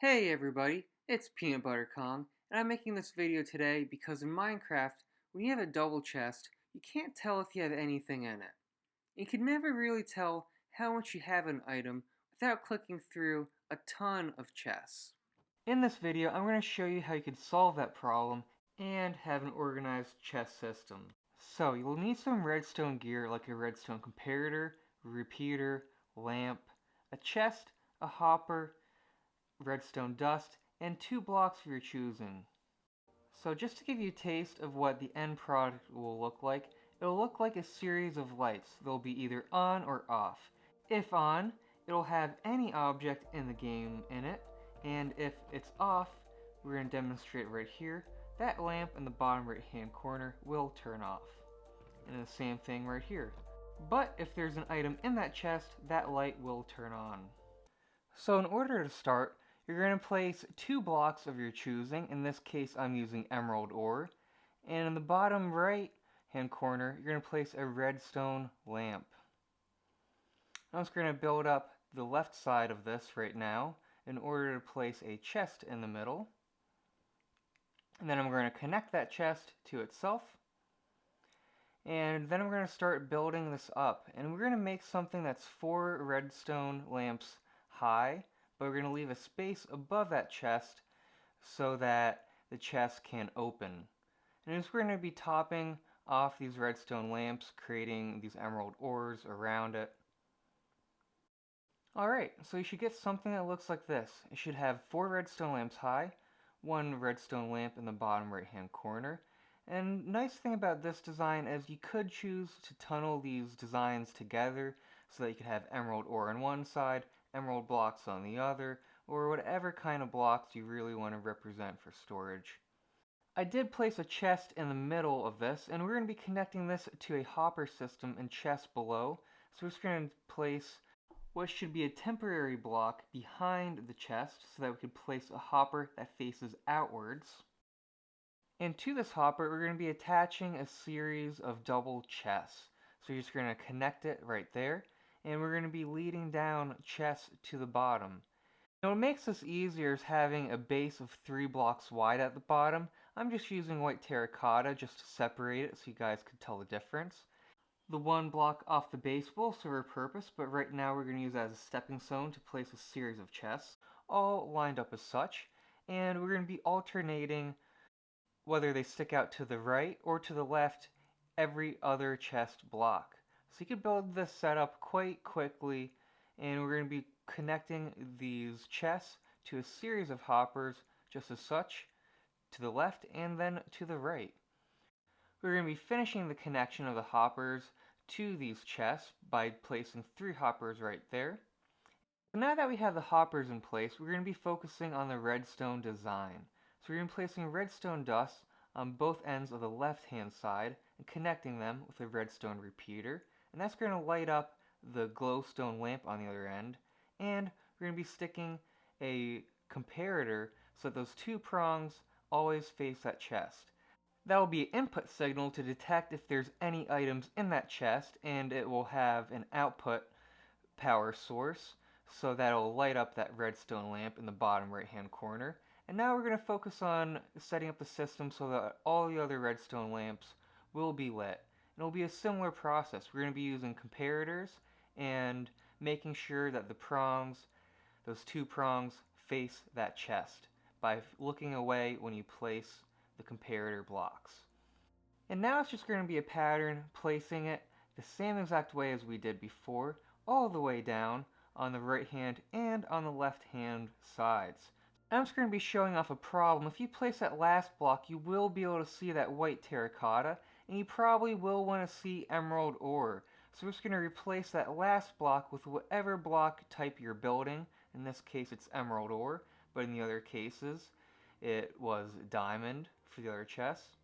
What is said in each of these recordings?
Hey everybody, it's Peanut Butter Kong, and I'm making this video today because in Minecraft, when you have a double chest, you can't tell if you have anything in it. You can never really tell how much you have an item without clicking through a ton of chests. In this video, I'm going to show you how you can solve that problem and have an organized chest system. So, you'll need some redstone gear like a redstone comparator, repeater, lamp, a chest, a hopper, redstone dust, and 2 blocks of your choosing. So just to give you a taste of what the end product will look like, it'll look like a series of lights. They'll be either on or off. If on, it'll have any object in the game in it, and if it's off, we're going to demonstrate right here, that lamp in the bottom right hand corner will turn off. And the same thing right here. But if there's an item in that chest, that light will turn on. So in order to start, you're going to place 2 blocks of your choosing. In this case, I'm using emerald ore. And in the bottom right hand corner, you're going to place a redstone lamp. I'm just going to build up the left side of this right now in order to place a chest in the middle. And then I'm going to connect that chest to itself. And then we're going to start building this up. And we're going to make something that's 4 redstone lamps high, but we're going to leave a space above that chest so that the chest can open. And we're going to be topping off these redstone lamps, creating these emerald ores around it. Alright, so you should get something that looks like this. It should have 4 redstone lamps high, 1 redstone lamp in the bottom right hand corner. And nice thing about this design is you could choose to tunnel these designs together so that you could have emerald ore on one side, emerald blocks on the other, or whatever kind of blocks you really want to represent for storage. I did place a chest in the middle of this, and we're going to be connecting this to a hopper system and chest below. So we're just going to place what should be a temporary block behind the chest so that we could place a hopper that faces outwards. And to this hopper, we're going to be attaching a series of double chests. So you're just going to connect it right there, and we're going to be leading down chests to the bottom. Now what makes this easier is having a base of 3 blocks wide at the bottom. I'm just using white terracotta just to separate it so you guys could tell the difference. The 1 block off the base will serve a purpose, but right now we're going to use it as a stepping stone to place a series of chests, all lined up as such, and we're going to be alternating whether they stick out to the right or to the left every other chest block. So you can build this setup quite quickly, and we're going to be connecting these chests to a series of hoppers just as such, to the left and then to the right. We're going to be finishing the connection of the hoppers to these chests by placing 3 hoppers right there. So now that we have the hoppers in place, we're going to be focusing on the redstone design. So we're going to be placing redstone dust on both ends of the left hand side and connecting them with a redstone repeater, and that's going to light up the glowstone lamp on the other end. And we're going to be sticking a comparator so that those 2 prongs always face that chest. That will be an input signal to detect if there's any items in that chest, and it will have an output power source, so that'll light up that redstone lamp in the bottom right hand corner. And now we're going to focus on setting up the system so that all the other redstone lamps will be lit. And it'll be a similar process. We're going to be using comparators and making sure that the prongs, those 2 prongs, face that chest by looking away when you place the comparator blocks. And now it's just going to be a pattern placing it the same exact way as we did before, all the way down on the right hand and on the left hand sides. I'm just going to be showing off a problem. If you place that last block, you will be able to see that white terracotta, and you probably will want to see emerald ore. So we're just going to replace that last block with whatever block type you're building. In this case it's emerald ore, but in the other cases it was diamond for the other chests.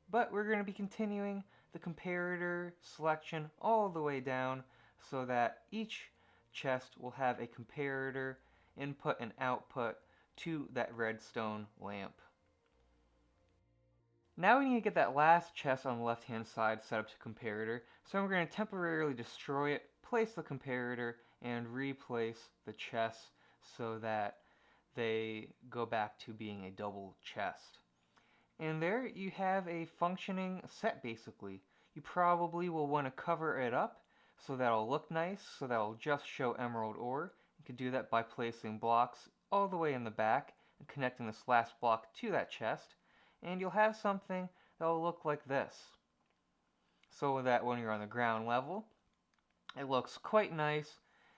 But we're going to be continuing the comparator selection all the way down so that each chest will have a comparator input and output to that redstone lamp. Now we need to get that last chest on the left hand side set up to comparator, so we're going to temporarily destroy it, place the comparator, and replace the chest so that they go back to being a double chest. And there you have a functioning set basically. You probably will want to cover it up so that'll look nice, so that'll just show emerald ore. You can do that by placing blocks all the way in the back and connecting this last block to that chest, and you'll have something that'll look like this. So that when you're on the ground level, it looks quite nice.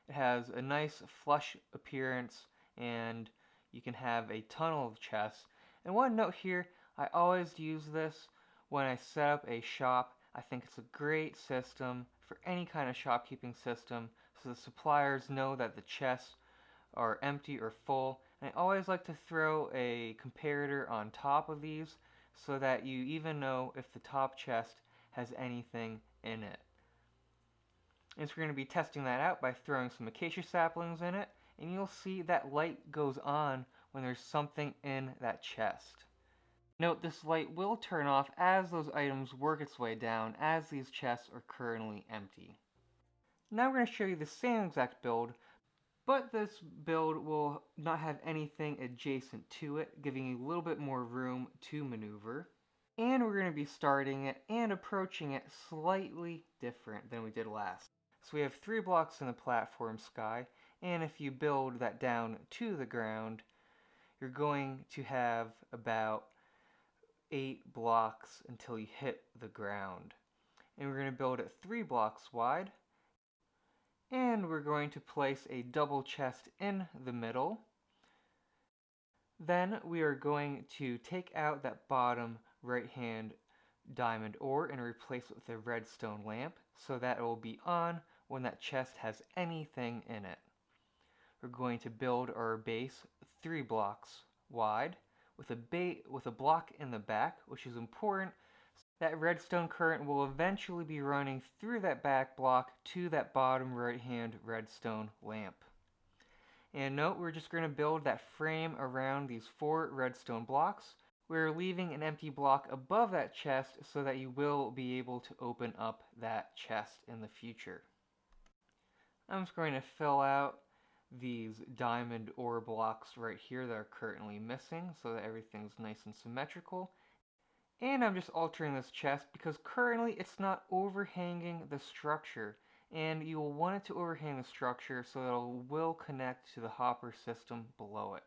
It has a nice flush appearance, and you can have a tunnel of chests. And one note here, I always use this when I set up a shop. I think it's a great system for any kind of shopkeeping system, so the suppliers know that the chests are empty or full. And I always like to throw a comparator on top of these so that you even know if the top chest has anything in it. And so we're going to be testing that out by throwing some acacia saplings in it, and you'll see that light goes on when there's something in that chest. Note this light will turn off as those items work its way down, as these chests are currently empty. Now we're going to show you the same exact build, but this build will not have anything adjacent to it, giving you a little bit more room to maneuver. And we're going to be starting it and approaching it slightly different than we did last. So we have 3 blocks in the platform sky, and if you build that down to the ground, you're going to have about 8 blocks until you hit the ground. And we're going to build it 3 blocks wide, and we're going to place a double chest in the middle. Then we are going to take out that bottom right hand diamond ore and replace it with a redstone lamp so that it will be on when that chest has anything in it. We're going to build our base 3 blocks wide with a block in the back, which is important. That redstone current will eventually be running through that back block to that bottom right hand redstone lamp. And note, we're just going to build that frame around these 4 redstone blocks. We're leaving an empty block above that chest so that you will be able to open up that chest in the future. I'm just going to fill out these diamond ore blocks right here that are currently missing so that everything's nice and symmetrical. And I'm just altering this chest because currently it's not overhanging the structure, and you will want it to overhang the structure so that it will connect to the hopper system below it.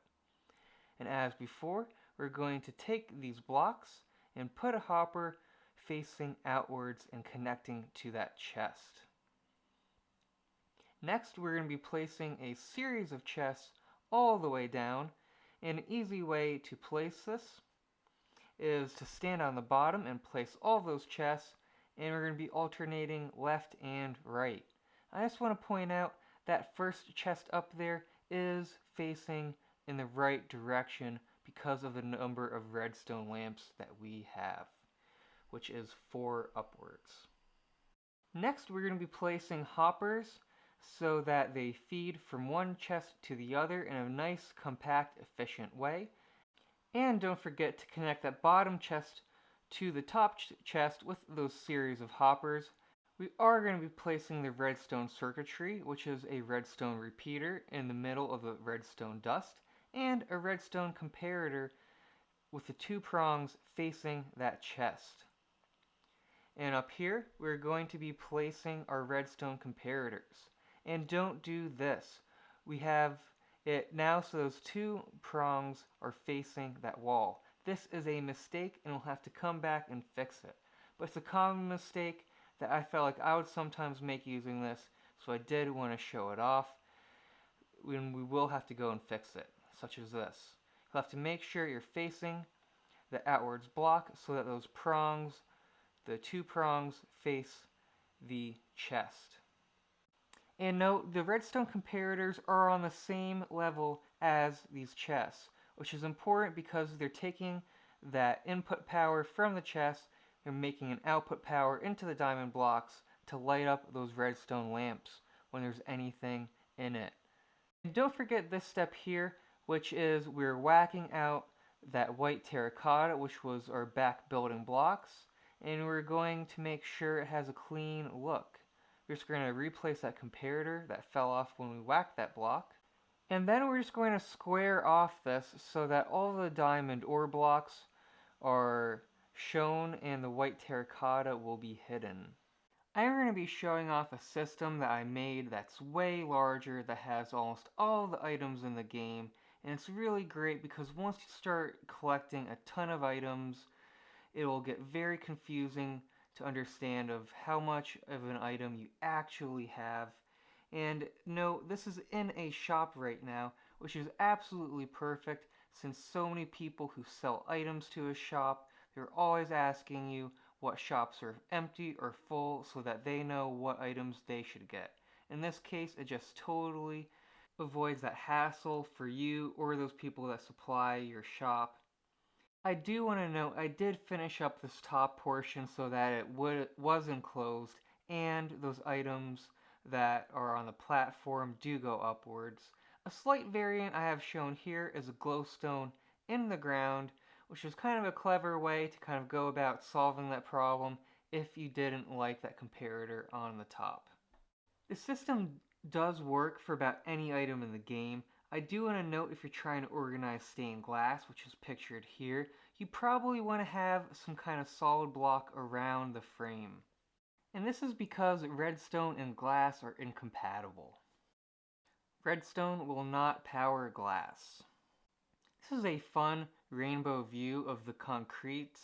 And as before, we're going to take these blocks and put a hopper facing outwards and connecting to that chest. Next, we're going to be placing a series of chests all the way down. An easy way to place this is to stand on the bottom and place all those chests, and we're going to be alternating left and right. I just want to point out that first chest up there is facing in the right direction because of the number of redstone lamps that we have, which is 4 upwards. Next, we're going to be placing hoppers so that they feed from one chest to the other in a nice, compact, efficient way. And don't forget to connect that bottom chest to the top chest with those series of hoppers. We are going to be placing the redstone circuitry, which is a redstone repeater in the middle of the redstone dust, and a redstone comparator with the 2 prongs facing that chest. And up here, we're going to be placing our redstone comparators. And don't do this. We have it now so those 2 prongs are facing that wall. This is a mistake, and we'll have to come back and fix it. But it's a common mistake that I felt like I would sometimes make using this, so I did want to show it off. When we will have to go and fix it, such as this. You'll have to make sure you're facing the outwards block so that those prongs, the 2 prongs, face the chest. And note, the redstone comparators are on the same level as these chests, which is important because they're taking that input power from the chest and making an output power into the diamond blocks to light up those redstone lamps when there's anything in it. And don't forget this step here, which is we're whacking out that white terracotta, which was our back building blocks, and we're going to make sure it has a clean look. We're just going to replace that comparator that fell off when we whacked that block. And then we're just going to square off this so that all the diamond ore blocks are shown and the white terracotta will be hidden. I'm going to be showing off a system that I made that's way larger, that has almost all the items in the game, and it's really great because once you start collecting a ton of items, it will get very confusing to understand of how much of an item you actually have. And no, this is in a shop right now, which is absolutely perfect since so many people who sell items to a shop, they're always asking you what shops are empty or full so that they know what items they should get. In this case, it just totally avoids that hassle for you or those people that supply your shop. I do want to note I did finish up this top portion so that it was enclosed and those items that are on the platform do go upwards. A slight variant I have shown here is a glowstone in the ground, which is kind of a clever way to kind of go about solving that problem if you didn't like that comparator on the top. The system does work for about any item in the game. I do want to note if you're trying to organize stained glass, which is pictured here, you probably want to have some kind of solid block around the frame. And this is because redstone and glass are incompatible. Redstone will not power glass. This is a fun rainbow view of the concretes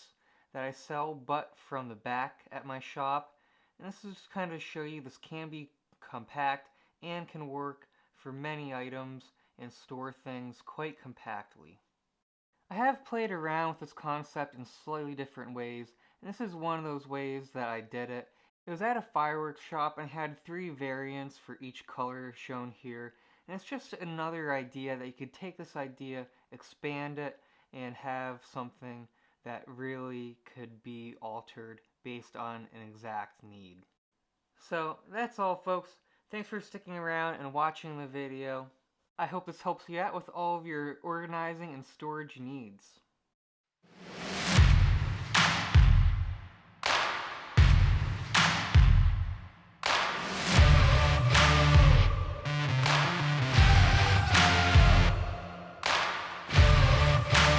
that I sell, but from the back at my shop. And this is just kind of show you this can be compact and can work for many items and store things quite compactly. I have played around with this concept in slightly different ways, and this is one of those ways that I did it. It was at a fireworks shop and had 3 variants for each color shown here, and it's just another idea that you could take this idea, expand it, and have something that really could be altered based on an exact need. So that's all, folks. Thanks for sticking around and watching the video. I hope this helps you out with all of your organizing and storage needs.